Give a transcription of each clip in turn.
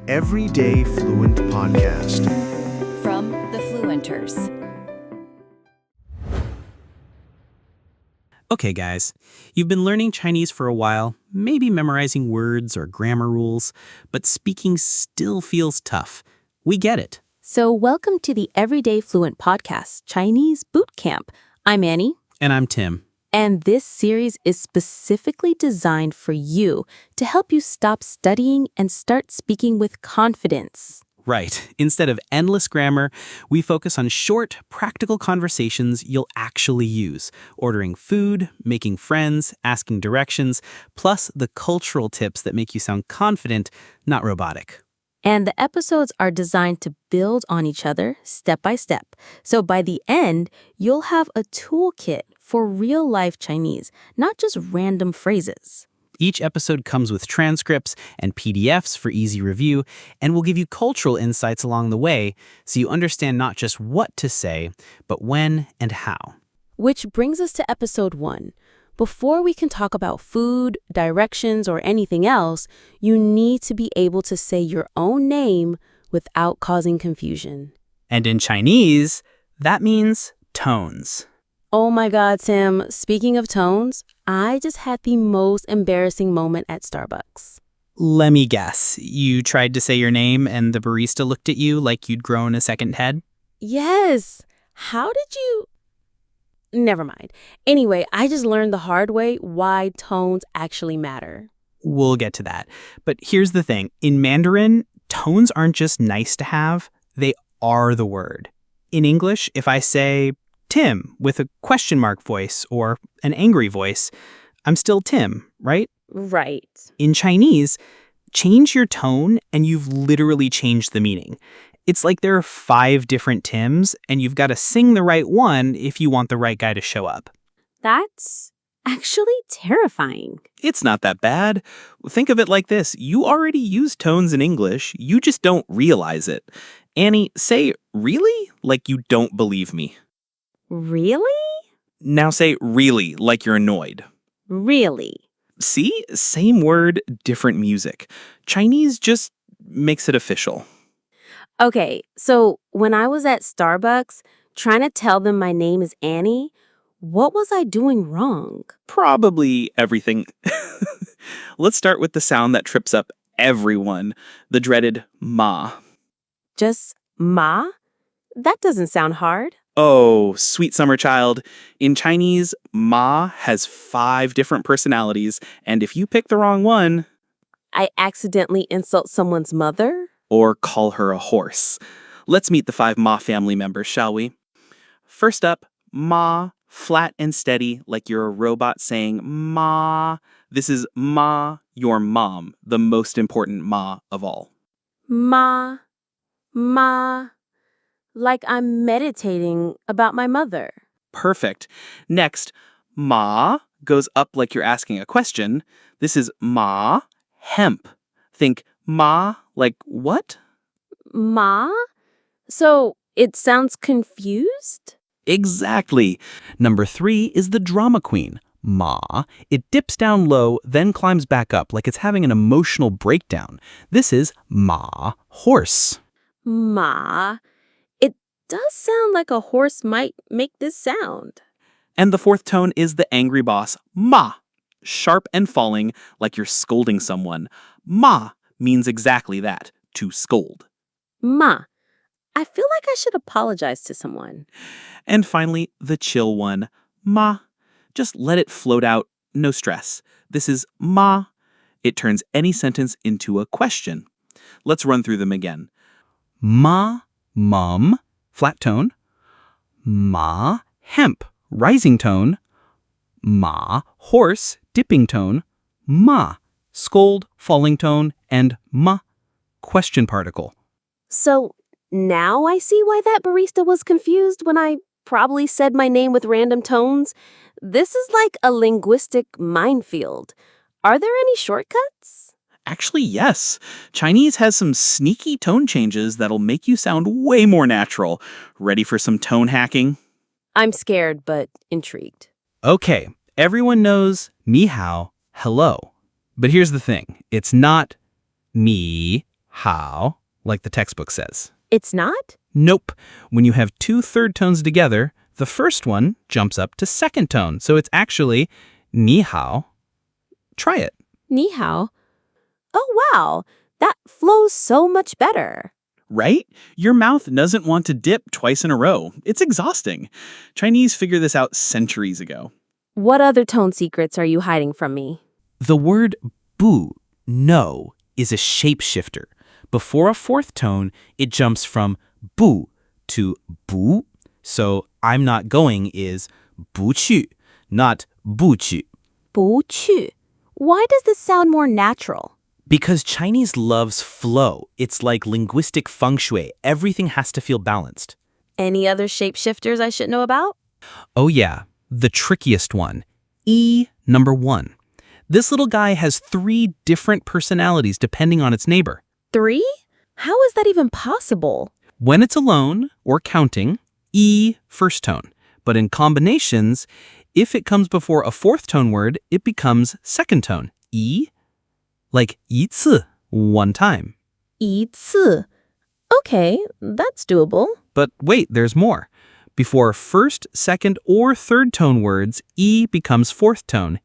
Everyday Fluent Podcast. From the Fluenters. Okay, guys, you've been learning Chinese for a while, maybe memorizing words or grammar rules, but speaking still feels tough. We get it. So welcome to the Everyday Fluent Podcast, Chinese Boot Camp. I'm Annie. And I'm Tim. And this series is specifically designed for you to help you stop studying and start speaking with confidence. Right. Instead of endless grammar, we focus on short, practical conversations you'll actually use, ordering food, making friends, asking directions, plus the cultural tips that make you sound confident, not robotic. And the episodes are designed to build on each other step by step. So by the end, you'll have a toolkit for real-life Chinese, not just random phrases. Each episode comes with transcripts and PDFs for easy review, and we'll give you cultural insights along the way so you understand not just what to say, but when and how. Which brings us to episode 1. Before we can talk about food, directions, or anything else, you need to be able to say your own name without causing confusion. And in Chinese, that means tones. Oh my God, Tim, speaking of tones, I just had the most embarrassing moment at Starbucks. Let me guess. You tried to say your name and the barista looked at you like you'd grown a second head? Yes. How did you... Never mind. Anyway, I just learned the hard way why tones actually matter. We'll get to that. But here's the thing. In Mandarin, tones aren't just nice to have. They are the word. In English, if I say Tim with a question mark voice or an angry voice, I'm still Tim, right? Right. In Chinese, change your tone and you've literally changed the meaning. It's like there are 5 different Tims and you've got to sing the right one if you want the right guy to show up. That's actually terrifying. It's not that bad. Think of it like this. You already use tones in English. You just don't realize it. Annie, say really like you don't believe me. Really? Now say really like you're annoyed. Really? See? Same word, different music. Chinese just makes it official. Okay, so when I was at Starbucks trying to tell them my name is Annie, what was I doing wrong? Probably everything. Let's start with the sound that trips up everyone, the dreaded ma. Just ma? That doesn't sound hard. Oh, sweet summer child. In Chinese, ma has 5 different personalities, and if you pick the wrong one... I accidentally insult someone's mother? Or call her a horse. Let's meet the 5 ma family members, shall we? First up, ma, flat and steady, like you're a robot saying ma. This is ma, your mom, the most important ma of all. Ma, like I'm meditating about my mother. Perfect. Next, ma goes up like you're asking a question. This is ma, hemp. Think ma, like what? Ma? So it sounds confused? Exactly. Number 3 is the drama queen, ma. It dips down low, then climbs back up like it's having an emotional breakdown. This is ma, horse. Ma. It does sound like a horse might make this sound. And the 4th tone is the angry boss, ma. Sharp and falling like you're scolding someone. Ma means exactly that, to scold. Ma. I feel like I should apologize to someone. And finally, the chill one, ma. Just let it float out, no stress. This is ma. It turns any sentence into a question. Let's run through them again. Ma, mum, flat tone. Ma, hemp, rising tone. Ma, horse, dipping tone. Ma, scold, falling tone, and ma, question particle. So now I see why that barista was confused when I probably said my name with random tones. This is like a linguistic minefield. Are there any shortcuts? Actually, yes. Chinese has some sneaky tone changes that'll make you sound way more natural. Ready for some tone hacking? I'm scared, but intrigued. Okay, everyone knows ni hao, hello. But here's the thing. It's not ni hao, like the textbook says. It's not? Nope. When you have two third tones together, the first one jumps up to second tone. So it's actually ni hao. Try it. Ni hao. Oh, wow. That flows so much better. Right? Your mouth doesn't want to dip twice in a row. It's exhausting. Chinese figured this out centuries ago. What other tone secrets are you hiding from me? The word bu, no, is a shapeshifter. Before a fourth tone, it jumps from bu to bu. So I'm not going is 不去, not 不去. 不去. Why does this sound more natural? Because Chinese loves flow. It's like linguistic feng shui. Everything has to feel balanced. Any other shapeshifters I should know about? Oh yeah, the trickiest one. number 1. This little guy has 3 different personalities depending on its neighbor. 3? How is that even possible? When it's alone or counting, first tone. But in combinations, if it comes before a fourth tone word, it becomes second tone, like 一次, one time. 一次. Okay, that's doable. But wait, there's more. Before first, second, or third tone words, becomes fourth tone,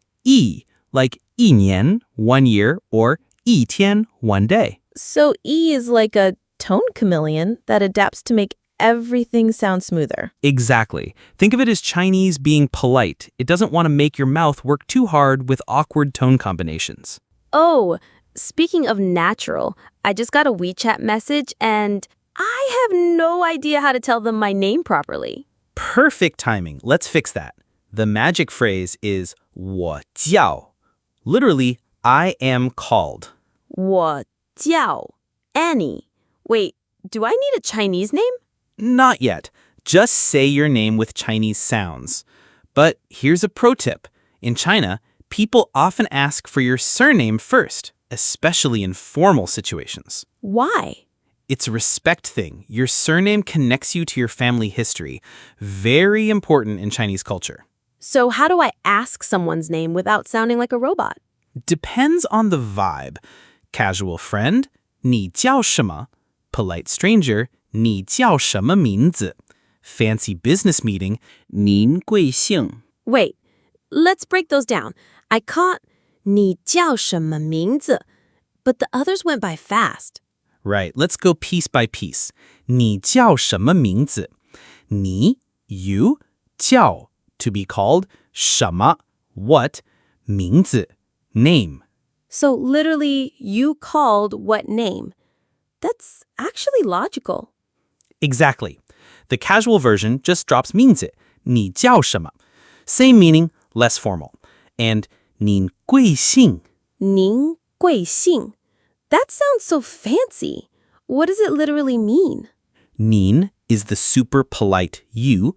like 一年, 1 year, or 一天, 1 day. So is like a tone chameleon that adapts to make everything sound smoother. Exactly. Think of it as Chinese being polite. It doesn't want to make your mouth work too hard with awkward tone combinations. Oh, speaking of natural, I just got a WeChat message and I have no idea how to tell them my name properly. Perfect timing. Let's fix that. The magic phrase is 我叫. Literally, I am called. 我叫 Annie. Wait, do I need a Chinese name? Not yet. Just say your name with Chinese sounds. But here's a pro tip. In China, people often ask for your surname first, especially in formal situations. Why? It's a respect thing. Your surname connects you to your family history. Very important in Chinese culture. So how do I ask someone's name without sounding like a robot? Depends on the vibe. Casual friend, 你叫什么? Polite stranger, 你叫什么名字? Fancy business meeting, 您贵姓? Wait, let's break those down. I caught 你叫什么名字, but the others went by fast. Right, let's go piece by piece. 你叫什么名字? 你, you, 叫, to be called, 什么, what, 名字, name. So literally, you called what name? That's actually logical. Exactly. The casual version just drops 名字, 你叫什么? Same meaning, less formal. And 您贵姓? 您贵姓? That sounds so fancy. What does it literally mean? 您 is the super polite you.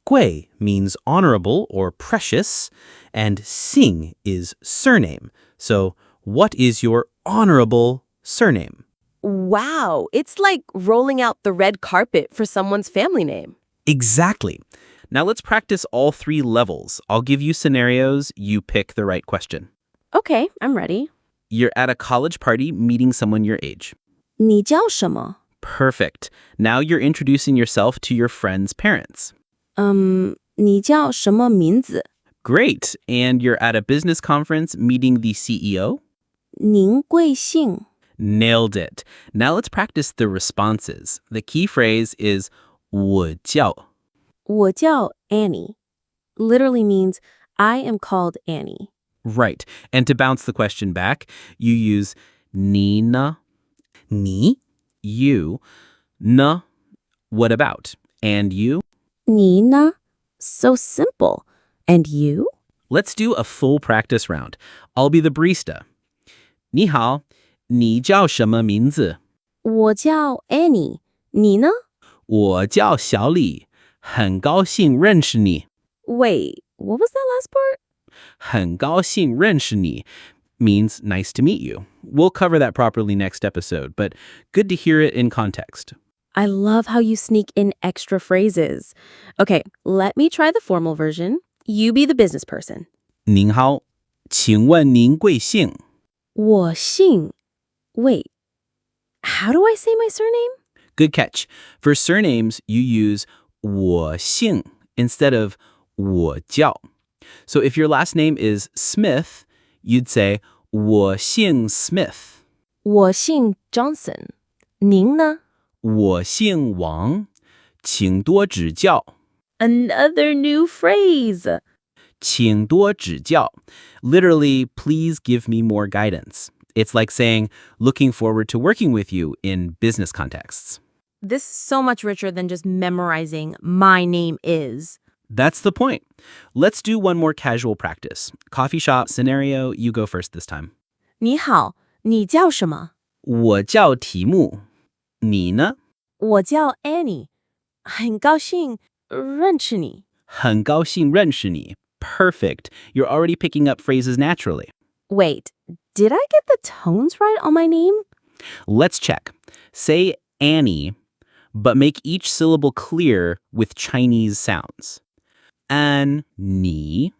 贵 means honorable or precious. And 姓 is surname. So, what is your honorable surname? Wow, it's like rolling out the red carpet for someone's family name. Exactly. Now let's practice all 3 levels. I'll give you scenarios, you pick the right question. Okay, I'm ready. You're at a college party meeting someone your age. 你叫什么? Perfect. Now you're introducing yourself to your friend's parents. 你叫什么名字? Great. And you're at a business conference meeting the CEO? 您贵姓? Nailed it. Now let's practice the responses. The key phrase is 我叫. 我叫 Annie. Literally means I am called Annie. Right. And to bounce the question back, you use 你呢? 你, you, 呢, what about? And you? 你呢? So simple. And you? Let's do a full practice round. I'll be the barista. 你好,你叫什么名字?我叫 Annie. 你呢? 我叫小李,很高兴认识你. Wait, what was that last part? 很高兴认识你 means nice to meet you. We'll cover that properly next episode, but good to hear it in context. I love how you sneak in extra phrases. Okay, let me try the formal version. You be the business person. 您好,请问您贵姓?我姓. Wait, How do I say my surname? Good catch. For surnames, you use 我姓 instead of 我叫. So if your last name is Smith, you'd say 我姓 Smith. 我姓 Johnson. 您呢?我姓王，请多指教。 Another new phrase. 请多指教. Literally, please give me more guidance. It's like saying, looking forward to working with you in business contexts. This is so much richer than just memorizing my name is. That's the point. Let's do one more casual practice. Coffee shop scenario, you go first this time. 你好,你叫什么?我叫题目，你呢？我叫 Annie. 很高兴认识你。很高兴认识你。Perfect. You're already picking up phrases naturally. Wait, did I get the tones right on my name? Let's check. Say Annie, but make each syllable clear with Chinese sounds. An, ni.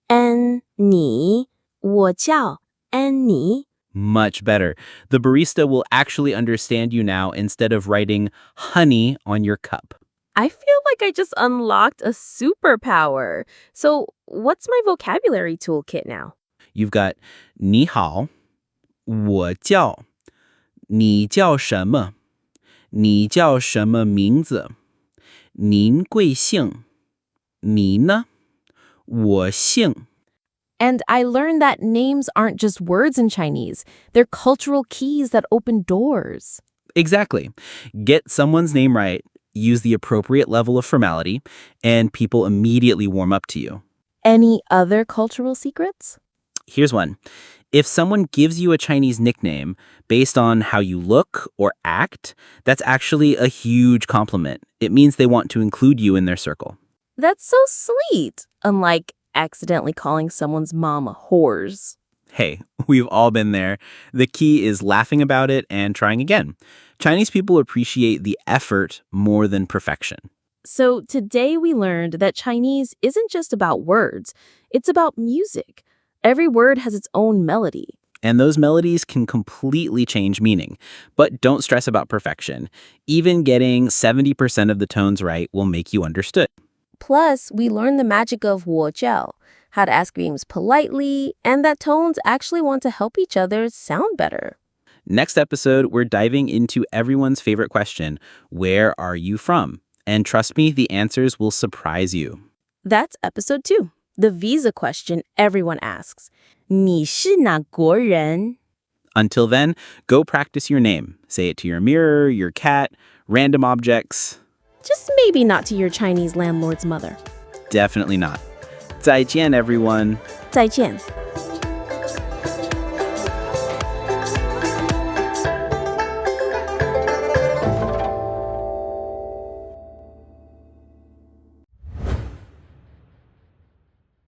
Annie. 我叫 Annie. Much better. The barista will actually understand you now instead of writing honey on your cup. I feel like I just unlocked a superpower. So, what's my vocabulary toolkit now? You've got 你好,我叫,你叫什么?你叫什么名字?您贵姓?你呢?我姓. And I learned that names aren't just words in Chinese. They're cultural keys that open doors. Exactly. Get someone's name right, use the appropriate level of formality, and people immediately warm up to you. Any other cultural secrets? Here's one. If someone gives you a Chinese nickname based on how you look or act, that's actually a huge compliment. It means they want to include you in their circle. That's so sweet. Unlike accidentally calling someone's mom whores. Hey, we've all been there. The key is laughing about it and trying again. Chinese people appreciate the effort more than perfection. So today we learned that Chinese isn't just about words. It's about music. Every word has its own melody. And those melodies can completely change meaning. But don't stress about perfection. Even getting 70% of the tones right will make you understood. Plus, we learned the magic of 我叫, how to ask names politely, and that tones actually want to help each other sound better. Next episode, we're diving into everyone's favorite question, where are you from? And trust me, the answers will surprise you. That's episode 2, the visa question everyone asks. 你是哪国人? Until then, go practice your name. Say it to your mirror, your cat, random objects. Just maybe not to your Chinese landlord's mother. Definitely not. 再见, everyone. 再见.